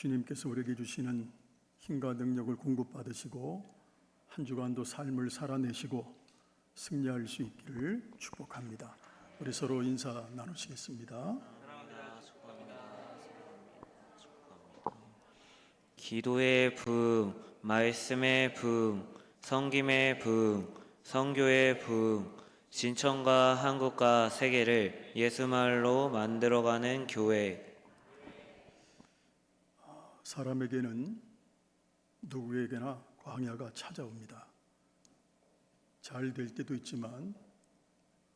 주님께서 우리에게 주시는 힘과 능력을 공급받으시고 한 주간도 삶을 살아내시고 승리할 수 있기를 축복합니다. 우리 서로 인사 나누시겠습니다. 기도의 부흥, 말씀의 부흥, 섬김의 부흥, 선교의 부흥, 진천과 한국과 세계를 예수말로 만들어가는 교회. 사람에게는 누구에게나 광야가 찾아옵니다. 잘 될 때도 있지만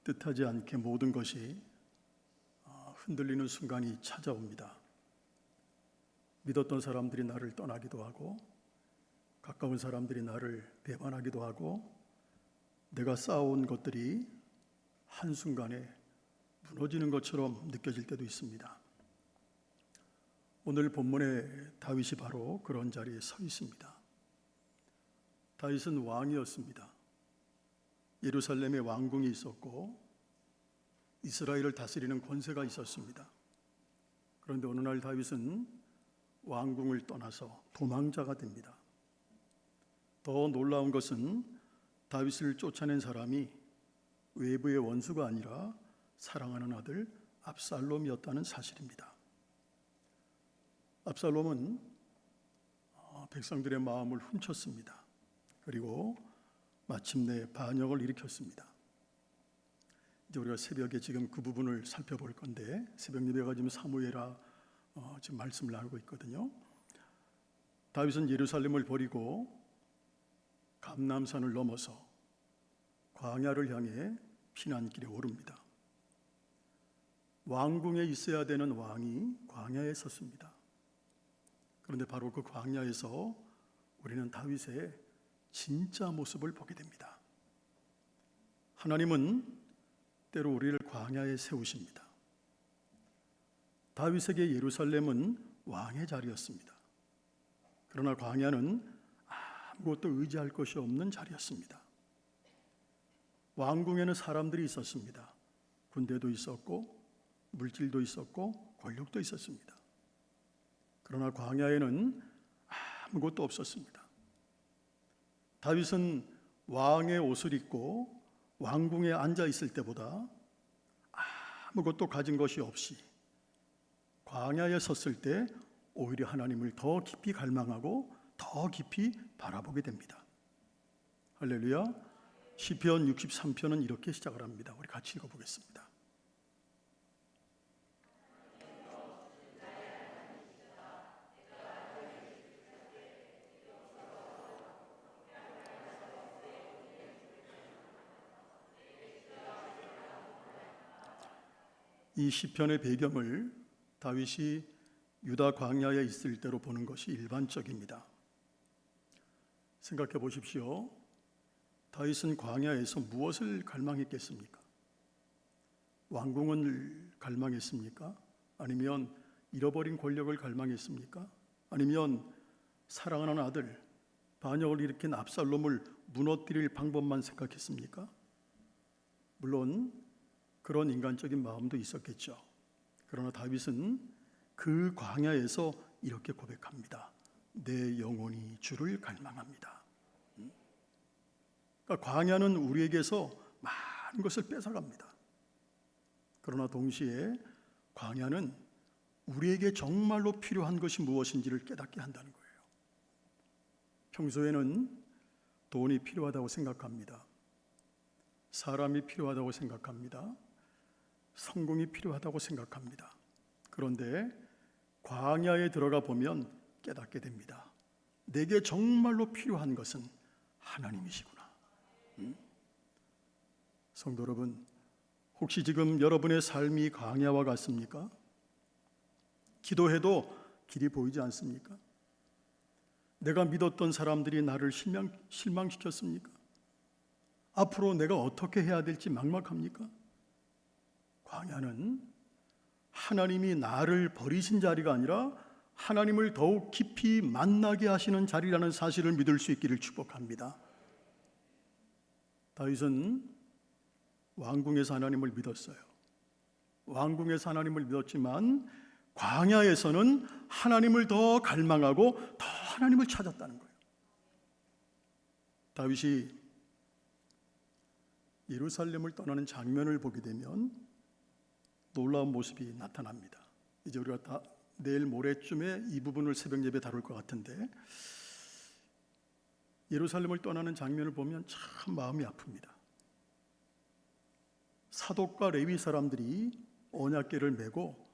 뜻하지 않게 모든 것이 흔들리는 순간이 찾아옵니다. 믿었던 사람들이 나를 떠나기도 하고 가까운 사람들이 나를 배반하기도 하고 내가 쌓아온 것들이 한순간에 무너지는 것처럼 느껴질 때도 있습니다. 오늘 본문에 다윗이 바로 그런 자리에 서 있습니다. 다윗은 왕이었습니다. 예루살렘에 왕궁이 있었고 이스라엘을 다스리는 권세가 있었습니다. 그런데 어느 날 다윗은 왕궁을 떠나서 도망자가 됩니다. 더 놀라운 것은 다윗을 쫓아낸 사람이 외부의 원수가 아니라 사랑하는 아들 압살롬이었다는 사실입니다. 압살롬은 백성들의 마음을 훔쳤습니다. 그리고 마침내 반역을 일으켰습니다. 이제 우리가 새벽에 지금 그 부분을 살펴볼 건데 새벽 예배가 지금 사무엘하 지금 말씀을 나누고 있거든요. 다윗은 예루살렘을 버리고 감람산을 넘어서 광야를 향해 피난길에 오릅니다. 왕궁에 있어야 되는 왕이 광야에 섰습니다. 그런데 바로 그 광야에서 우리는 다윗의 진짜 모습을 보게 됩니다. 하나님은 때로 우리를 광야에 세우십니다. 다윗에게 예루살렘은 왕의 자리였습니다. 그러나 광야는 아무것도 의지할 것이 없는 자리였습니다. 왕궁에는 사람들이 있었습니다. 군대도 있었고 물질도 있었고 권력도 있었습니다. 그러나 광야에는 아무것도 없었습니다. 다윗은 왕의 옷을 입고 왕궁에 앉아 있을 때보다 아무것도 가진 것이 없이 광야에 섰을 때 오히려 하나님을 더 깊이 갈망하고 더 깊이 바라보게 됩니다. 할렐루야. 시편 63편은 이렇게 시작을 합니다. 우리 같이 읽어보겠습니다. 이 시편의 배경을 다윗이 유다 광야에 있을 때로 보는 것이 일반적입니다. 생각해 보십시오. 다윗은 광야에서 무엇을 갈망했겠습니까? 왕궁을 갈망했습니까? 아니면 잃어버린 권력을 갈망했습니까? 아니면 사랑하는 아들, 반역을 일으킨 압살롬을 무너뜨릴 방법만 생각했습니까? 물론 그런 인간적인 마음도 있었겠죠. 그러나 다윗은 그 광야에서 이렇게 고백합니다. 내 영혼이 주를 갈망합니다. 그러니까 광야는 우리에게서 많은 것을 뺏어갑니다. 그러나 동시에 광야는 우리에게 정말로 필요한 것이 무엇인지를 깨닫게 한다는 거예요. 평소에는 돈이 필요하다고 생각합니다. 사람이 필요하다고 생각합니다. 성공이 필요하다고 생각합니다. 그런데 광야에 들어가 보면 깨닫게 됩니다. 내게 정말로 필요한 것은 하나님이시구나. 성도 여러분, 혹시 지금 여러분의 삶이 광야와 같습니까? 기도해도 길이 보이지 않습니까? 내가 믿었던 사람들이 나를 실망시켰습니까? 앞으로 내가 어떻게 해야 될지 막막합니까? 광야는 하나님이 나를 버리신 자리가 아니라 하나님을 더욱 깊이 만나게 하시는 자리라는 사실을 믿을 수 있기를 축복합니다. 다윗은 왕궁에서 하나님을 믿었어요. 왕궁에서 하나님을 믿었지만 광야에서는 하나님을 더 갈망하고 더 하나님을 찾았다는 거예요. 다윗이 예루살렘을 떠나는 장면을 보게 되면 놀라운 모습이 나타납니다. 이제 우리가 다 내일 모레쯤에 이 부분을 새벽 예배 다룰 것 같은데, 예루살렘을 떠나는 장면을 보면 참 마음이 아픕니다. 사독과 레위 사람들이 언약궤를 메고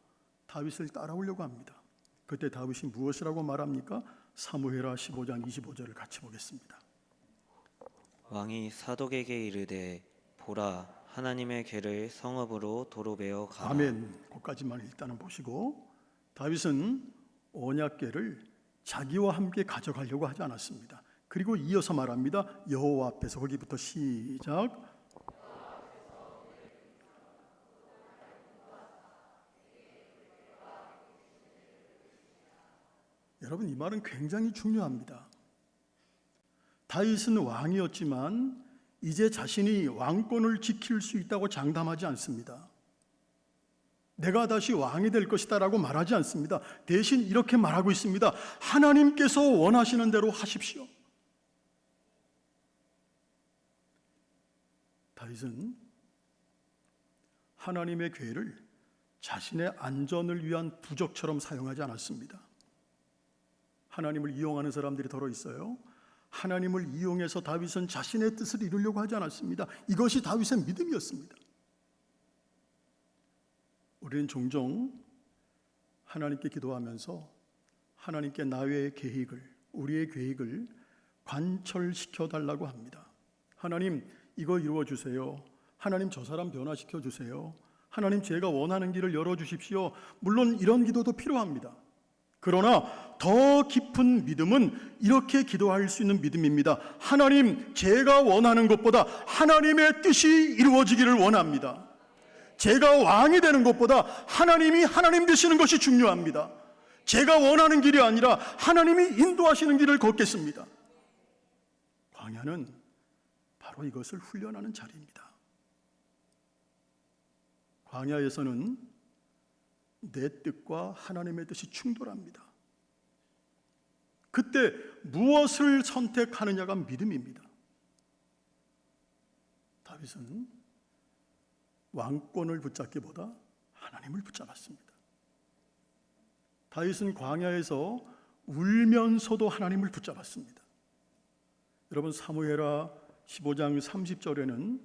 다윗을 따라오려고 합니다. 그때 다윗이 무엇이라고 말합니까? 사무엘하 15장 25절을 같이 보겠습니다. 왕이 사독에게 이르되 보라 하나님의 궤를 성읍으로 도로베어 가라. 아멘. 거기까지만 일단은 보시고, 다윗은 언약궤를 자기와 함께 가져가려고 하지 않았습니다. 그리고 이어서 말합니다. 여호와 앞에서, 거기부터 시작. 여러분, 이 말은 굉장히 중요합니다. 다윗은 왕이었지만 이제 자신이 왕권을 지킬 수 있다고 장담하지 않습니다. 내가 다시 왕이 될 것이다라고 말하지 않습니다. 대신 이렇게 말하고 있습니다. 하나님께서 원하시는 대로 하십시오. 다윗은 하나님의 궤를 자신의 안전을 위한 부적처럼 사용하지 않았습니다. 하나님을 이용하는 사람들이 더러 있어요. 하나님을 이용해서 다윗은 자신의 뜻을 이루려고 하지 않았습니다. 이것이 다윗의 믿음이었습니다. 우리는 종종 하나님께 기도하면서 하나님께 나의 계획을, 우리의 계획을 관철시켜 달라고 합니다. 하나님, 이거 이루어 주세요. 하나님, 저 사람 변화시켜 주세요. 하나님, 제가 원하는 길을 열어 주십시오. 물론 이런 기도도 필요합니다. 그러나 더 깊은 믿음은 이렇게 기도할 수 있는 믿음입니다. 하나님, 제가 원하는 것보다 하나님의 뜻이 이루어지기를 원합니다. 제가 왕이 되는 것보다 하나님이 하나님 되시는 것이 중요합니다. 제가 원하는 길이 아니라 하나님이 인도하시는 길을 걷겠습니다. 광야는 바로 이것을 훈련하는 자리입니다. 광야에서는 내 뜻과 하나님의 뜻이 충돌합니다. 그때 무엇을 선택하느냐가 믿음입니다. 다윗은 왕권을 붙잡기보다 하나님을 붙잡았습니다. 다윗은 광야에서 울면서도 하나님을 붙잡았습니다. 여러분, 사무엘하 15장 30절에는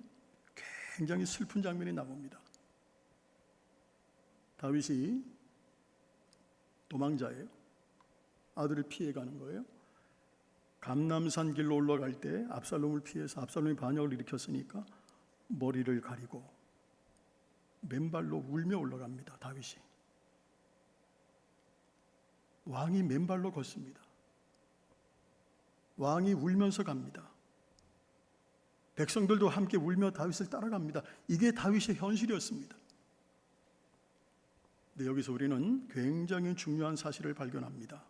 굉장히 슬픈 장면이 나옵니다. 다윗이 도망자예요. 아들을 피해가는 거예요. 감람산 길로 올라갈 때 압살롬을 피해서, 압살롬이 반역을 일으켰으니까 머리를 가리고 맨발로 울며 올라갑니다. 다윗이. 왕이 맨발로 걷습니다. 왕이 울면서 갑니다. 백성들도 함께 울며 다윗을 따라갑니다. 이게 다윗의 현실이었습니다. 근데 여기서 우리는 굉장히 중요한 사실을 발견합니다.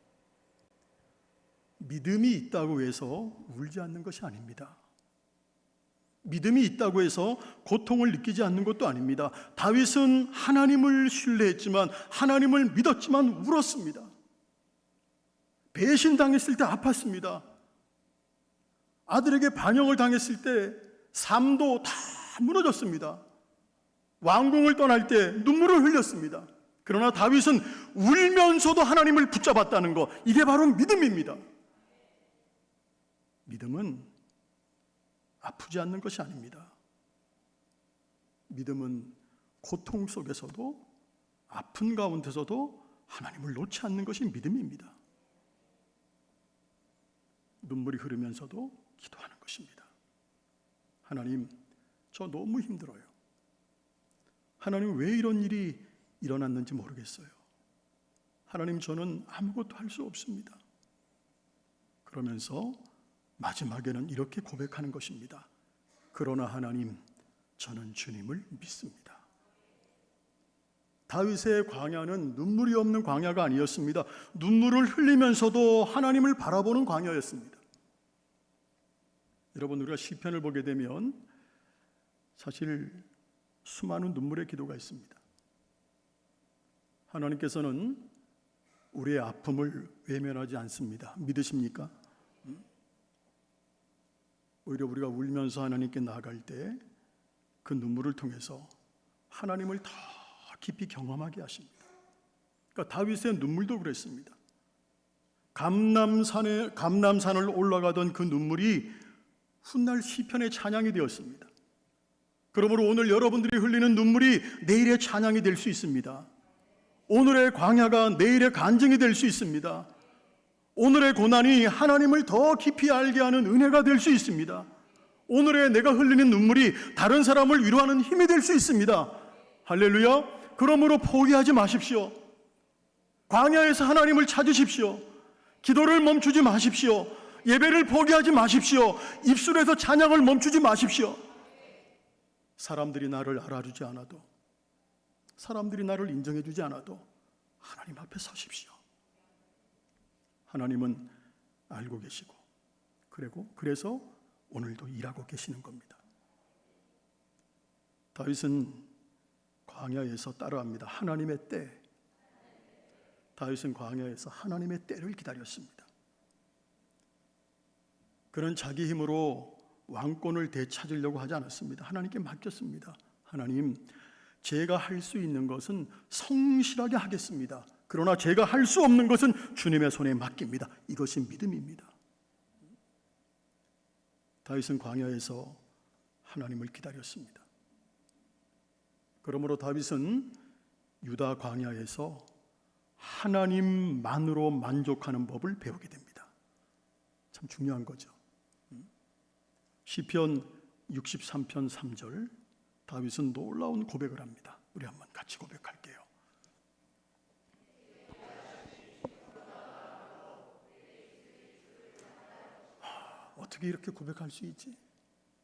믿음이 있다고 해서 울지 않는 것이 아닙니다. 믿음이 있다고 해서 고통을 느끼지 않는 것도 아닙니다. 다윗은 하나님을 신뢰했지만, 하나님을 믿었지만 울었습니다. 배신당했을 때 아팠습니다. 아들에게 반역을 당했을 때 삶도 다 무너졌습니다. 왕궁을 떠날 때 눈물을 흘렸습니다. 그러나 다윗은 울면서도 하나님을 붙잡았다는 것, 이게 바로 믿음입니다. 믿음은 아프지 않는 것이 아닙니다. 믿음은 고통 속에서도, 아픈 가운데서도 하나님을 놓지 않는 것이 믿음입니다. 눈물이 흐르면서도 기도하는 것입니다. 하나님, 저 너무 힘들어요. 하나님, 왜 이런 일이 일어났는지 모르겠어요. 하나님, 저는 아무것도 할 수 없습니다. 그러면서 마지막에는 이렇게 고백하는 것입니다. 그러나 하나님, 저는 주님을 믿습니다. 다윗의 광야는 눈물이 없는 광야가 아니었습니다. 눈물을 흘리면서도 하나님을 바라보는 광야였습니다. 여러분, 우리가 시편을 보게 되면 사실 수많은 눈물의 기도가 있습니다. 하나님께서는 우리의 아픔을 외면하지 않습니다. 믿으십니까? 오히려 우리가 울면서 하나님께 나아갈 때 그 눈물을 통해서 하나님을 더 깊이 경험하게 하십니다. 그러니까 다윗의 눈물도 그랬습니다. 감람산을 올라가던 그 눈물이 훗날 시편의 찬양이 되었습니다. 그러므로 오늘 여러분들이 흘리는 눈물이 내일의 찬양이 될 수 있습니다. 오늘의 광야가 내일의 간증이 될 수 있습니다. 오늘의 고난이 하나님을 더 깊이 알게 하는 은혜가 될 수 있습니다. 오늘의 내가 흘리는 눈물이 다른 사람을 위로하는 힘이 될 수 있습니다. 할렐루야. 그러므로 포기하지 마십시오. 광야에서 하나님을 찾으십시오. 기도를 멈추지 마십시오. 예배를 포기하지 마십시오. 입술에서 찬양을 멈추지 마십시오. 사람들이 나를 알아주지 않아도, 사람들이 나를 인정해주지 않아도 하나님 앞에 서십시오. 하나님은 알고 계시고, 그래서 오늘도 일하고 계시는 겁니다. 다윗은 광야에서 따라합니다. 하나님의 때. 다윗은 광야에서 하나님의 때를 기다렸습니다. 그는 자기 힘으로 왕권을 되찾으려고 하지 않았습니다. 하나님께 맡겼습니다. 하나님, 제가 할 수 있는 것은 성실하게 하겠습니다. 그러나 제가 할 수 없는 것은 주님의 손에 맡깁니다. 이것이 믿음입니다. 다윗은 광야에서 하나님을 기다렸습니다. 그러므로 다윗은 유다 광야에서 하나님만으로 만족하는 법을 배우게 됩니다. 참 중요한 거죠. 시편 63편 3절, 다윗은 놀라운 고백을 합니다. 우리 한번 같이 고백할게요. 어떻게 이렇게 고백할 수 있지?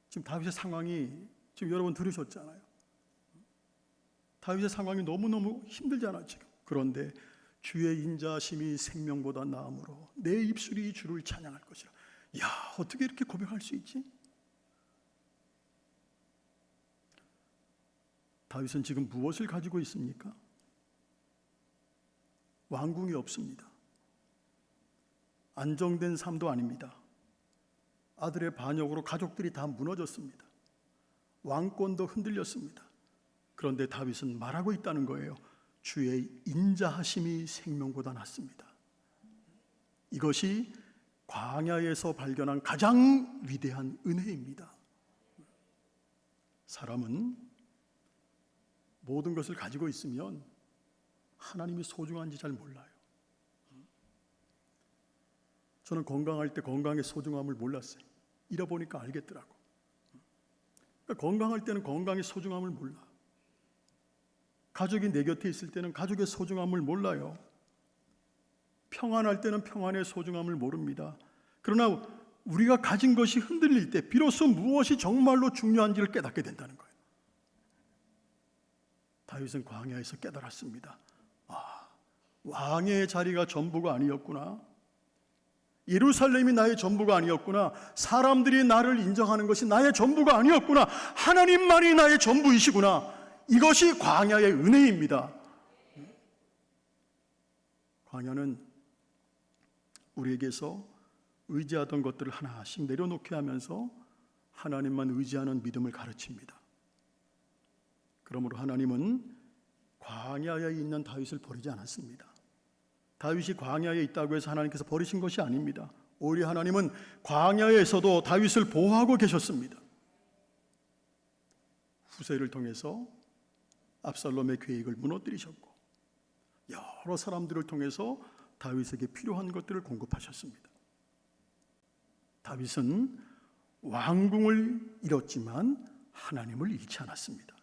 지금 다윗의 상황이 지금 여러분 들으셨잖아요. 다윗의 상황이 너무너무 힘들잖아요 지금. 그런데 주의 인자하심이 생명보다 나음으로 내 입술이 주를 찬양할 것이라. 야, 어떻게 이렇게 고백할 수 있지? 다윗은 지금 무엇을 가지고 있습니까? 왕궁이 없습니다. 안정된 삶도 아닙니다. 아들의 반역으로 가족들이 다 무너졌습니다. 왕권도 흔들렸습니다. 그런데 다윗은 말하고 있다는 거예요. 주의 인자하심이 생명보다 낫습니다. 이것이 광야에서 발견한 가장 위대한 은혜입니다. 사람은 모든 것을 가지고 있으면 하나님이 소중한지 잘 몰라요. 저는 건강할 때 건강의 소중함을 몰랐어요. 잃어보니까 알겠더라고. 그러니까 건강할 때는 건강의 소중함을 몰라. 가족이 내 곁에 있을 때는 가족의 소중함을 몰라요. 평안할 때는 평안의 소중함을 모릅니다. 그러나 우리가 가진 것이 흔들릴 때 비로소 무엇이 정말로 중요한지를 깨닫게 된다는 거예요. 다윗은 광야에서 깨달았습니다. 왕의 자리가 전부가 아니었구나. 예루살렘이 나의 전부가 아니었구나. 사람들이 나를 인정하는 것이 나의 전부가 아니었구나. 하나님만이 나의 전부이시구나. 이것이 광야의 은혜입니다. 광야는 우리에게서 의지하던 것들을 하나씩 내려놓게 하면서 하나님만 의지하는 믿음을 가르칩니다. 그러므로 하나님은 광야에 있는 다윗을 버리지 않았습니다. 다윗이 광야에 있다고 해서 하나님께서 버리신 것이 아닙니다. 오히려 하나님은 광야에서도 다윗을 보호하고 계셨습니다. 후세를 통해서 압살롬의 계획을 무너뜨리셨고 여러 사람들을 통해서 다윗에게 필요한 것들을 공급하셨습니다. 다윗은 왕궁을 잃었지만 하나님을 잃지 않았습니다.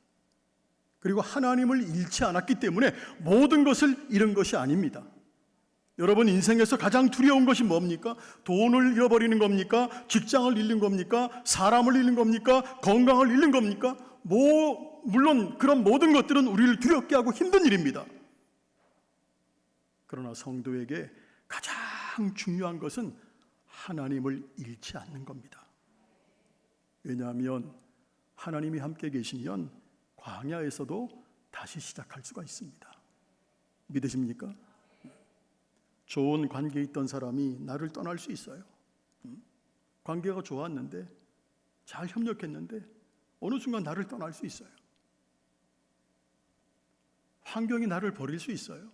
그리고 하나님을 잃지 않았기 때문에 모든 것을 잃은 것이 아닙니다. 여러분 인생에서 가장 두려운 것이 뭡니까? 돈을 잃어버리는 겁니까? 직장을 잃는 겁니까? 사람을 잃는 겁니까? 건강을 잃는 겁니까? 물론 그런 모든 것들은 우리를 두렵게 하고 힘든 일입니다. 그러나 성도에게 가장 중요한 것은 하나님을 잃지 않는 겁니다. 왜냐하면 하나님이 함께 계시면 광야에서도 다시 시작할 수가 있습니다. 믿으십니까? 좋은 관계에 있던 사람이 나를 떠날 수 있어요. 관계가 좋았는데, 잘 협력했는데 어느 순간 나를 떠날 수 있어요. 환경이 나를 버릴 수 있어요.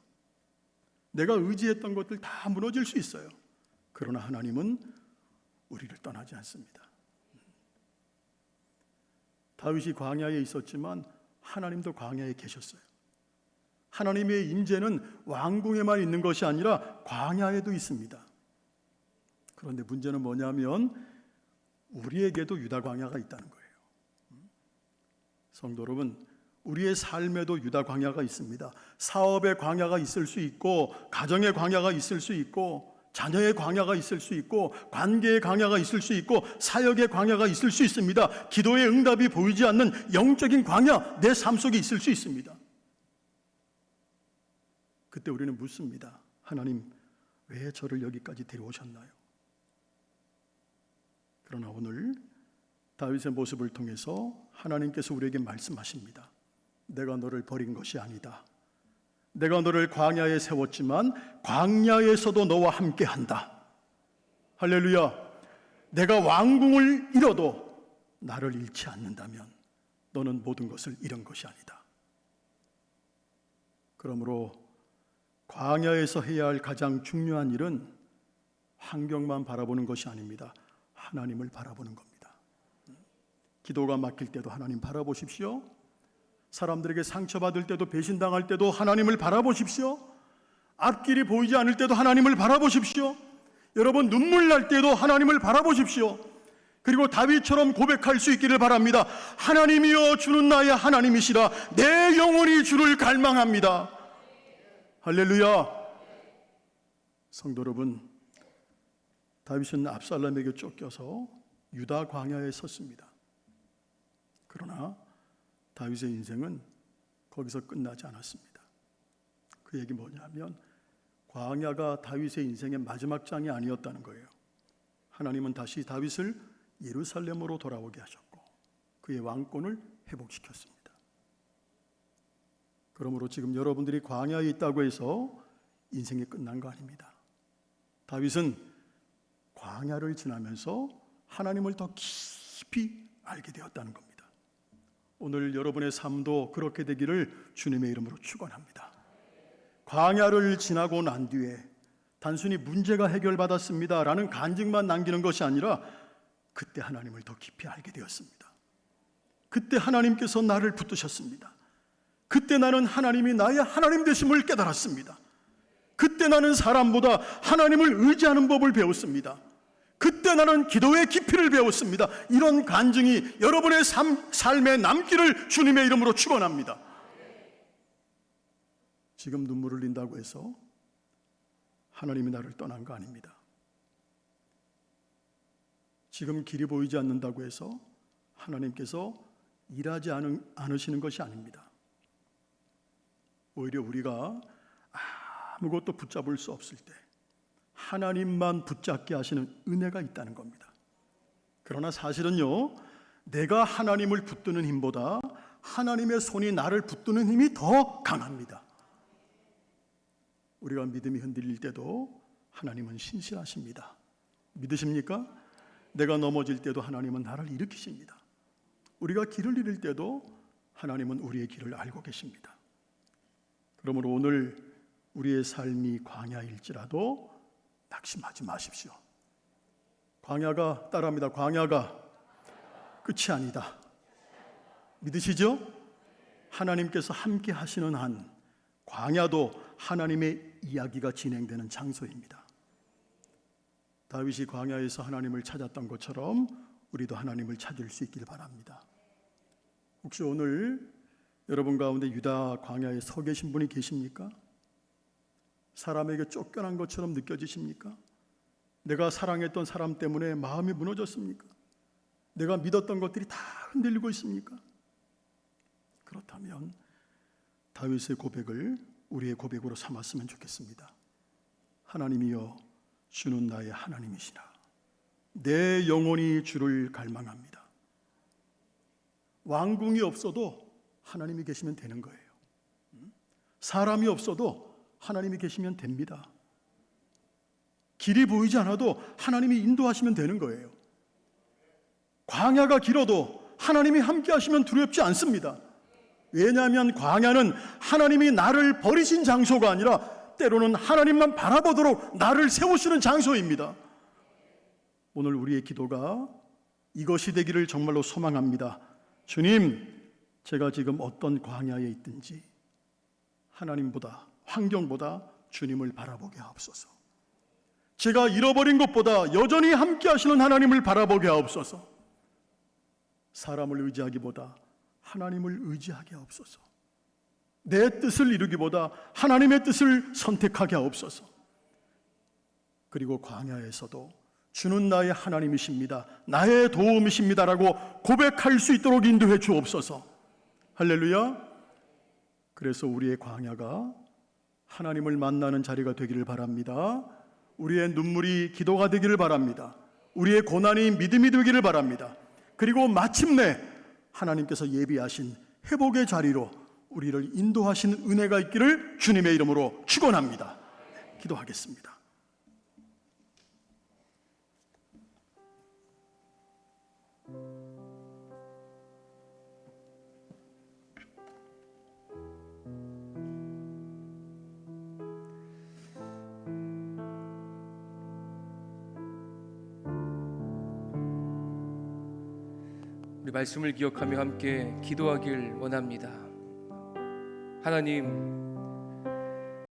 내가 의지했던 것들 다 무너질 수 있어요. 그러나 하나님은 우리를 떠나지 않습니다. 다윗이 광야에 있었지만 하나님도 광야에 계셨어요. 하나님의 임재는 왕궁에만 있는 것이 아니라 광야에도 있습니다. 그런데 문제는 뭐냐면 우리에게도 유다 광야가 있다는 거예요. 성도 여러분, 우리의 삶에도 유다 광야가 있습니다. 사업의 광야가 있을 수 있고, 가정의 광야가 있을 수 있고, 자녀의 광야가 있을 수 있고, 관계의 광야가 있을 수 있고, 사역의 광야가 있을 수 있습니다. 기도의 응답이 보이지 않는 영적인 광야, 내 삶 속에 있을 수 있습니다. 그때 우리는 묻습니다. 하나님, 왜 저를 여기까지 데려오셨나요? 그러나 오늘 다윗의 모습을 통해서 하나님께서 우리에게 말씀하십니다. 내가 너를 버린 것이 아니다. 내가 너를 광야에 세웠지만 광야에서도 너와 함께한다. 할렐루야. 내가 왕궁을 잃어도 나를 잃지 않는다면 너는 모든 것을 잃은 것이 아니다. 그러므로 광야에서 해야 할 가장 중요한 일은 환경만 바라보는 것이 아닙니다. 하나님을 바라보는 겁니다. 기도가 막힐 때도 하나님 바라보십시오. 사람들에게 상처받을 때도, 배신당할 때도 하나님을 바라보십시오. 앞길이 보이지 않을 때도 하나님을 바라보십시오. 여러분, 눈물 날 때도 하나님을 바라보십시오. 그리고 다윗처럼 고백할 수 있기를 바랍니다. 하나님이여, 주는 나의 하나님이시라. 내 영혼이 주를 갈망합니다. 할렐루야. 성도 여러분, 다윗은 압살롬에게 쫓겨서 유다 광야에 섰습니다. 그러나 다윗의 인생은 거기서 끝나지 않았습니다. 그 얘기 뭐냐면 광야가 다윗의 인생의 마지막 장이 아니었다는 거예요. 하나님은 다시 다윗을 예루살렘으로 돌아오게 하셨고 그의 왕권을 회복시켰습니다. 그러므로 지금 여러분들이 광야에 있다고 해서 인생이 끝난 거 아닙니다. 다윗은 광야를 지나면서 하나님을 더 깊이 알게 되었다는 겁니다. 오늘 여러분의 삶도 그렇게 되기를 주님의 이름으로 축원합니다. 광야를 지나고 난 뒤에 단순히 문제가 해결받았습니다 라는 간증만 남기는 것이 아니라 그때 하나님을 더 깊이 알게 되었습니다. 그때 하나님께서 나를 붙드셨습니다. 그때 나는 하나님이 나의 하나님 되심을 깨달았습니다. 그때 나는 사람보다 하나님을 의지하는 법을 배웠습니다. 그때 나는 기도의 깊이를 배웠습니다. 이런 간증이 여러분의 삶에 남기를 주님의 이름으로 축원합니다. 지금 눈물을 흘린다고 해서 하나님이 나를 떠난 거 아닙니다. 지금 길이 보이지 않는다고 해서 하나님께서 일하지 않으시는 것이 아닙니다. 오히려 우리가 아무것도 붙잡을 수 없을 때 하나님만 붙잡게 하시는 은혜가 있다는 겁니다. 그러나 사실은요, 내가 하나님을 붙드는 힘보다 하나님의 손이 나를 붙드는 힘이 더 강합니다. 우리가 믿음이 흔들릴 때도 하나님은 신실하십니다. 믿으십니까? 내가 넘어질 때도 하나님은 나를 일으키십니다. 우리가 길을 잃을 때도 하나님은 우리의 길을 알고 계십니다. 그러므로 오늘 우리의 삶이 광야일지라도 낙심하지 마십시오. 광야가 따라합니다. 광야가 끝이 아니다. 믿으시죠? 하나님께서 함께 하시는 한 광야도 하나님의 이야기가 진행되는 장소입니다. 다윗이 광야에서 하나님을 찾았던 것처럼 우리도 하나님을 찾을 수 있기를 바랍니다. 혹시 오늘 여러분 가운데 유다 광야에 서 계신 분이 계십니까? 사람에게 쫓겨난 것처럼 느껴지십니까? 내가 사랑했던 사람 때문에 마음이 무너졌습니까? 내가 믿었던 것들이 다 흔들리고 있습니까? 그렇다면 다윗의 고백을 우리의 고백으로 삼았으면 좋겠습니다. 하나님이여, 주는 나의 하나님이시라. 내 영혼이 주를 갈망합니다. 왕궁이 없어도 하나님이 계시면 되는 거예요. 사람이 없어도 하나님이 계시면 됩니다. 길이 보이지 않아도 하나님이 인도하시면 되는 거예요. 광야가 길어도 하나님이 함께 하시면 두렵지 않습니다. 왜냐하면 광야는 하나님이 나를 버리신 장소가 아니라 때로는 하나님만 바라보도록 나를 세우시는 장소입니다. 오늘 우리의 기도가 이것이 되기를 정말로 소망합니다. 주님, 제가 지금 어떤 광야에 있든지 하나님보다, 환경보다 주님을 바라보게 하옵소서. 제가 잃어버린 것보다 여전히 함께 하시는 하나님을 바라보게 하옵소서. 사람을 의지하기보다 하나님을 의지하게 하옵소서. 내 뜻을 이루기보다 하나님의 뜻을 선택하게 하옵소서. 그리고 광야에서도 주는 나의 하나님이십니다, 나의 도움이십니다라고 고백할 수 있도록 인도해 주옵소서. 할렐루야. 그래서 우리의 광야가 하나님을 만나는 자리가 되기를 바랍니다. 우리의 눈물이 기도가 되기를 바랍니다. 우리의 고난이 믿음이 되기를 바랍니다. 그리고 마침내 하나님께서 예비하신 회복의 자리로 우리를 인도하시는 은혜가 있기를 주님의 이름으로 축원합니다. 기도하겠습니다. 우리 말씀을 기억하며 함께 기도하길 원합니다. 하나님,